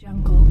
Jungle.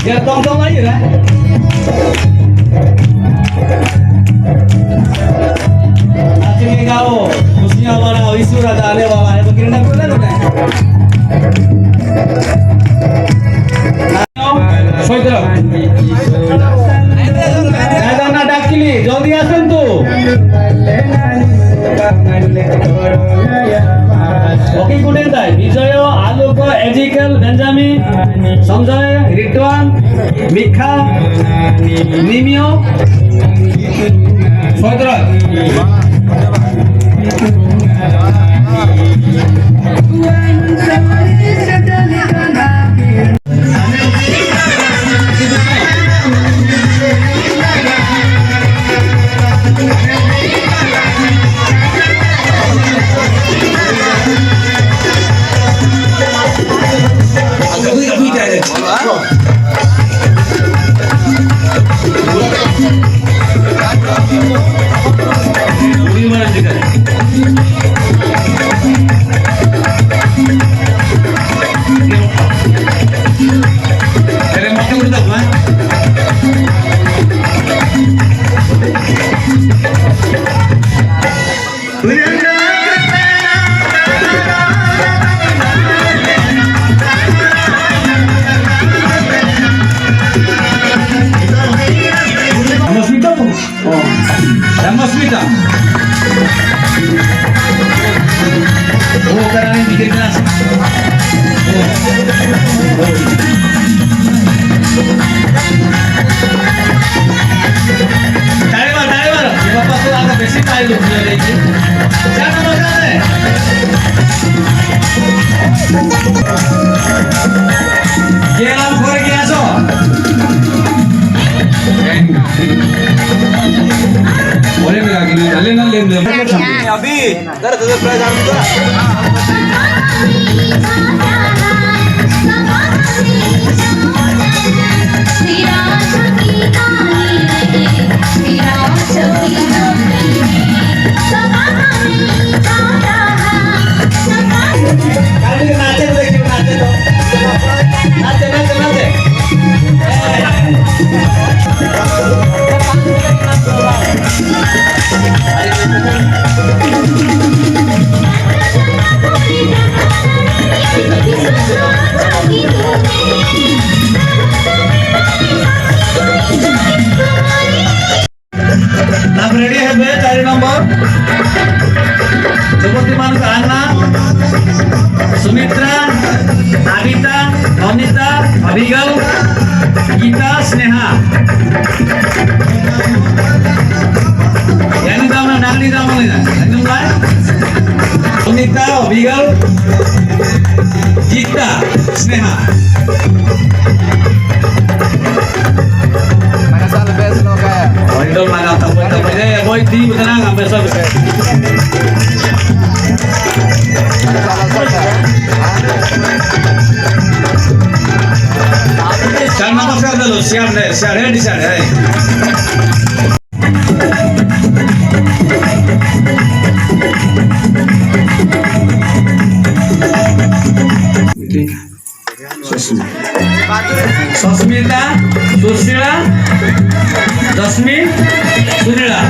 Ya tong-tong aja kan. Aceh kau, khususnya mana wisura ada aneh bawa yang begini nak bulan udah. Soitra. Ada nada kili, jodi asen tu. Oke kunden tay, Bijoyo, Aluko, Ezekiel, Benjamin, Sanjay, Ritwan, Mikha, Nimio, Soitra. Kita. Oh, sekarang ini bikin kelas. Tarik mal. Ini bapak tuh agak basic kali loh punya ini. Jangan makan deh. Gelam korek aso. Boleh nggak gini? Lem. अभी कर दे price आम ready है बे 4 number Seperti Manus Anna Sumitra Adita Anita Abigail Gita Sneha yang ini nangni dalam ini yang mulai Sumitra Abigail Gita Sneha Mana salah best no di tenang sampai besok. Jangan namaskar dulu, siap deh, siap di sana. Sosmita, Susila, Jasmine, Sunila.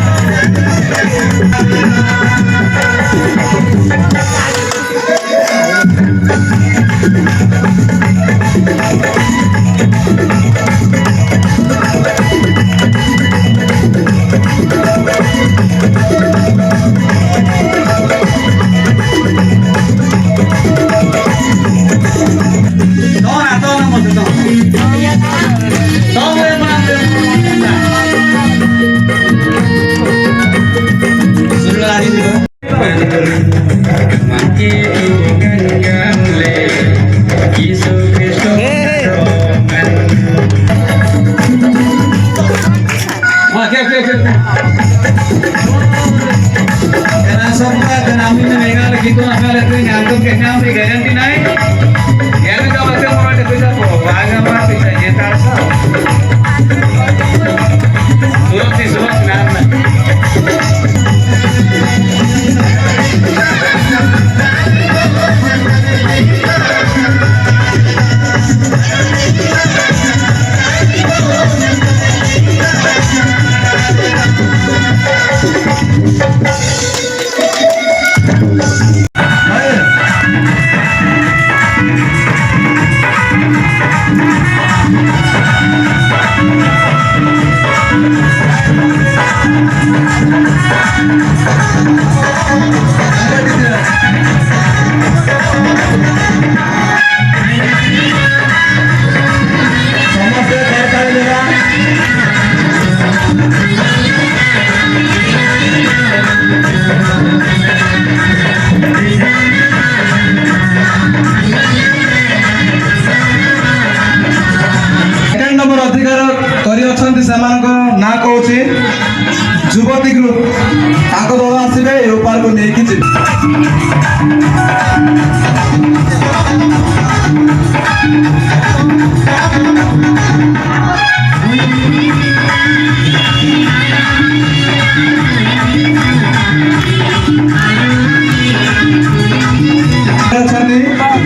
Karena semua dan amin mengenal gitu asal itu ngantuk kayaknya ambil garanti naik. Yang itu macam orang itu bisa kok, agama bisa nyetar sah. Surat sih surat kenapa? ना कौन युवती group दल आसवे उपार को लेकिन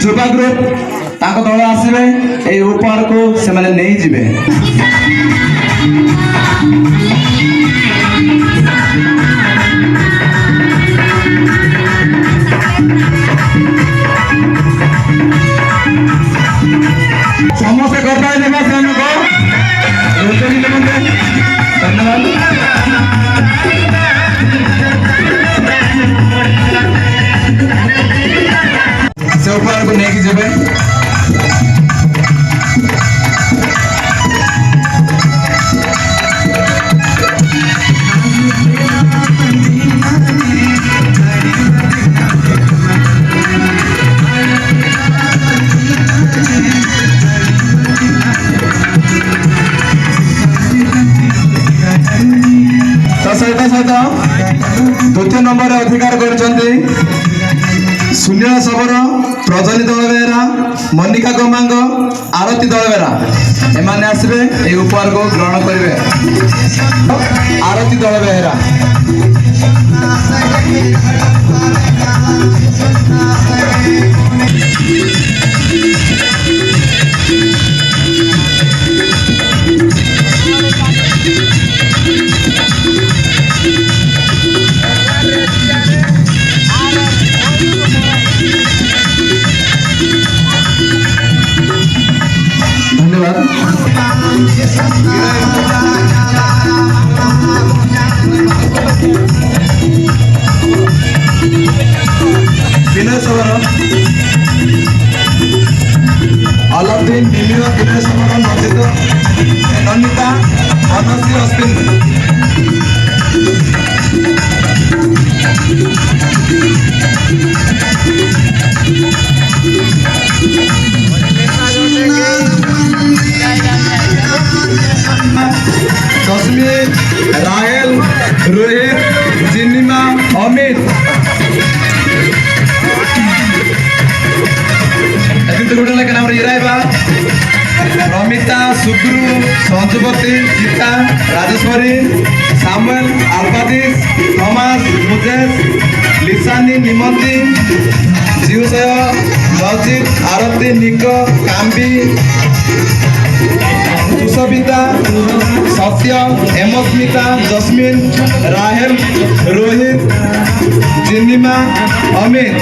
युवा group दल आसवे उपहार को से नहीं जीवे समस्त कथा धन्यवाद से उपहार को नहीं जीवे सहित सहित द्वितीय नंबर अधिकार कर सुनील सबर प्रजनी दल बेहरा मनिका गमांग आरती दल बेहरा एमाने आसबे ए उपहार को ग्रहण करेंगे आरती दल बेहरा धन्यवाद जस्मीन राहेल रोहित जिन्निमा अमित কিন্তু গোটা লেখা আমরা ইরাইবা রমিতা সুব্রু সঞ্জুপতি গীতা রাজেশ্বরী সামুয়েল আলবাদিস থমাস মুজেস লিসানি নিমন্তি জিউসয় লজিত আরতি নিক কাম্বি সুসবিতা সত্য হেমস্মিতা জসমিন রাহেল রোহিত জিন্নিমা অমিত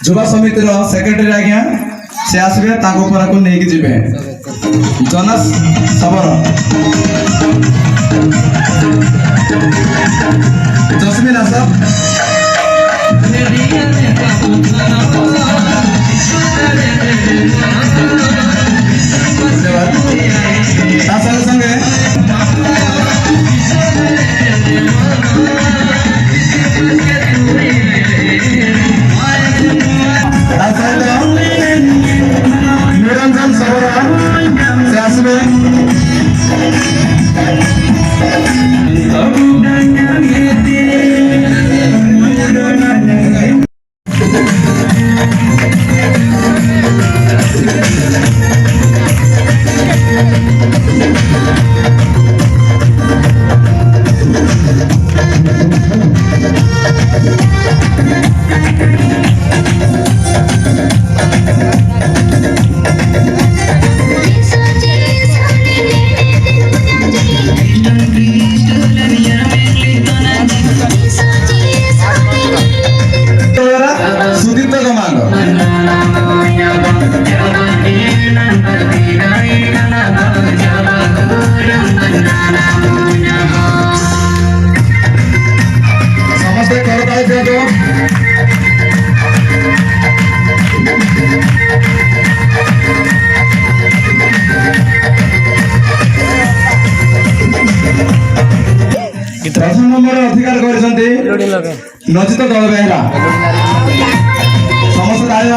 युवा समिति सेक्रेटरी आज्ञा से आसबे को नहीं जीवे जनस सबर जस्मिन आसब संगे संगे निरंजन सबरा से आसबे सुदीप्त गमांग समस्ते करता है तो दस नंबर अधिकार कर नचित दल बेहरा समस्त दाय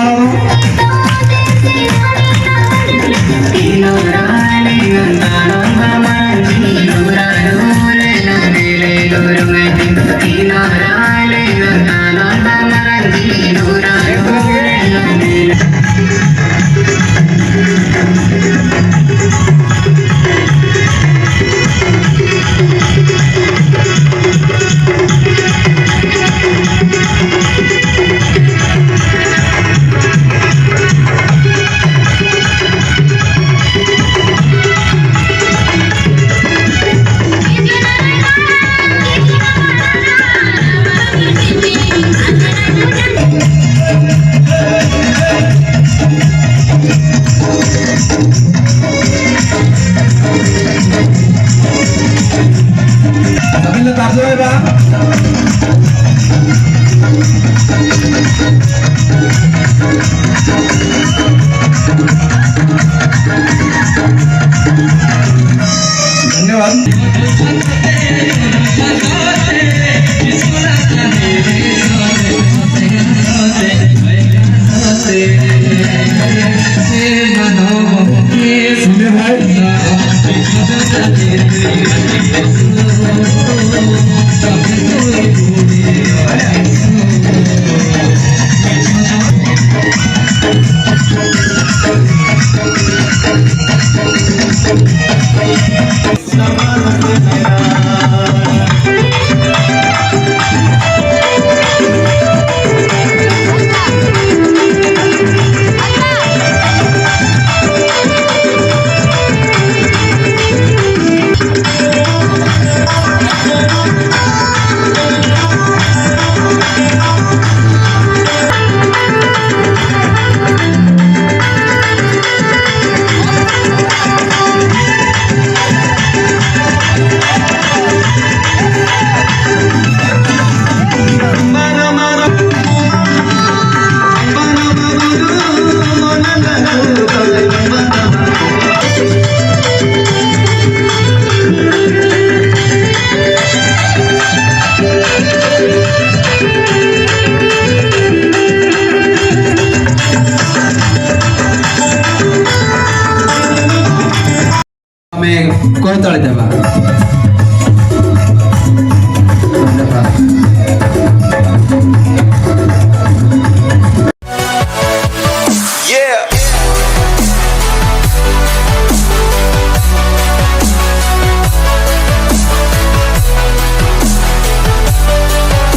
ଆମେ କହିତଳେ ଦେବା